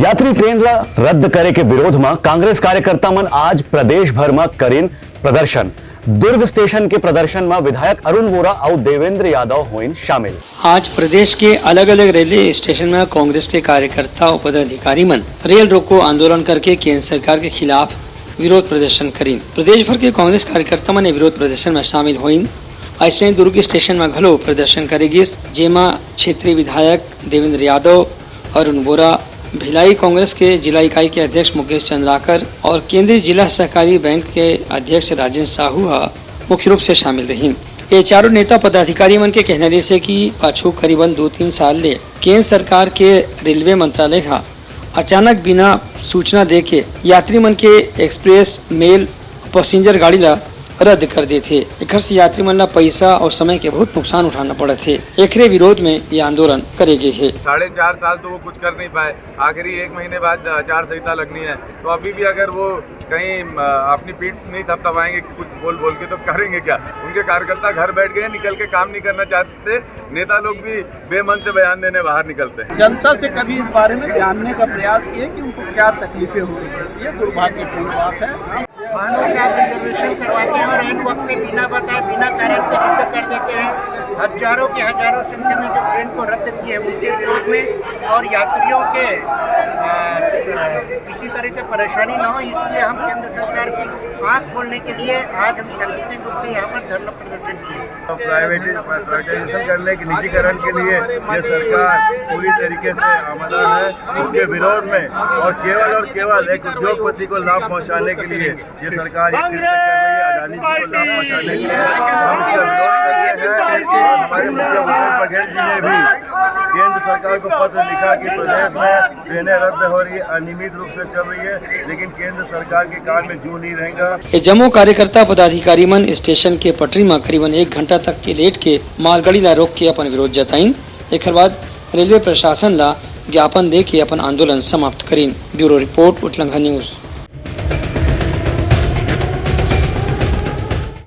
यात्री ट्रेन रद्द करे के विरोध में कांग्रेस कार्यकर्ता मन आज प्रदेश भर में करीन प्रदर्शन। दुर्ग स्टेशन के प्रदर्शन में विधायक अरुण वोरा और देवेंद्र यादव हुईन शामिल। आज प्रदेश के अलग अलग रेलवे स्टेशन में कांग्रेस के कार्यकर्ता और पदाधिकारी मन रेल रोको आंदोलन करके केंद्र सरकार के खिलाफ विरोध प्रदर्शन करीन। प्रदेश भर के कांग्रेस कार्यकर्ता मन विरोध प्रदर्शन में शामिल हुईन। ऐसे दुर्ग स्टेशन में घलो प्रदर्शन करेगी, जेमा क्षेत्रीय विधायक देवेंद्र यादव, अरुण वोरा, भिलाई कांग्रेस के जिला इकाई के अध्यक्ष मुकेश चंद्राकर और केंद्रीय जिला सहकारी बैंक के अध्यक्ष राजेंद्र साहू मुख्य रूप से शामिल रही। ये चारों नेता पदाधिकारी मन के कहने से कि पाछू करीबन 2-3 साल ले केंद्र सरकार के रेलवे मंत्रालय का अचानक बिना सूचना दे के यात्री मन के एक्सप्रेस मेल पैसेंजर गाड़ी ला रद्द कर दे थे। एक से यात्री मन ला पैसा और समय के बहुत नुकसान उठाना पड़े थे। एकरे विरोध में ये आंदोलन करेगे है। 4.5 साल तो वो कुछ कर नहीं पाए, आखिरी 1 महीने बाद आचार संहिता लगनी है, तो अभी भी अगर वो कहीं अपनी पीठ नहीं थपथपाएंगे कुछ बोल के तो करेंगे क्या? उनके कार्यकर्ता घर बैठ गए, निकल के काम नहीं करना चाहते। नेता लोग भी बेमन से बयान देने बाहर निकलते हैं। जनता से कभी इस बारे में जानने का प्रयास किए कि उनको क्या तकलीफें हो रही है। ये दुर्भाग्यपूर्ण बात है। मानो से आप रिजर्वेशन करवाते हैं और एन वक्त में बिना बताए बिना कारण के रद्द कर देते हैं। हजारों की हजारों संख्या में जो ट्रेन को रद्द किए उनके विरोध में और यात्रियों के किसी तरह की परेशानी न हो, इसलिए हम केंद्र सरकार की आँख खोलने के लिए आज हम शांतिपूर्ण रूप से यहाँ पर धरना प्रदर्शन किए। प्राइवेटाइजेशन करने के निजीकरण के लिए ये सरकार पूरी तरीके से आमदा है, उसके विरोध में और केवल एक उद्योगपति को लाभ पहुँचाने के लिए ये सरकार कर रही है। अडानी जी को लाभ पहुँचाने के लिए हम इसका विरोध करते हैं। हमारे मुख्यमंत्री भूपेश बघेल जी ने भी केंद्र सरकार को पत्र लिखा कि प्रदेश में ट्रेनें रद्द हो रही है, अनियमित रूप से चल रही है, लेकिन केंद्र सरकार के कान में जू नहीं रहेगा। जम्मू कार्यकर्ता पदाधिकारी मन स्टेशन के पटरी में करीबन 1 घंटा तक के लेट के मालगाड़ी ला रोक के अपन विरोध जताइन। एक बाद रेलवे प्रशासन ला ज्ञापन दे के अपन आंदोलन समाप्त करीन। ब्यूरो रिपोर्ट, उटलंघा न्यूज।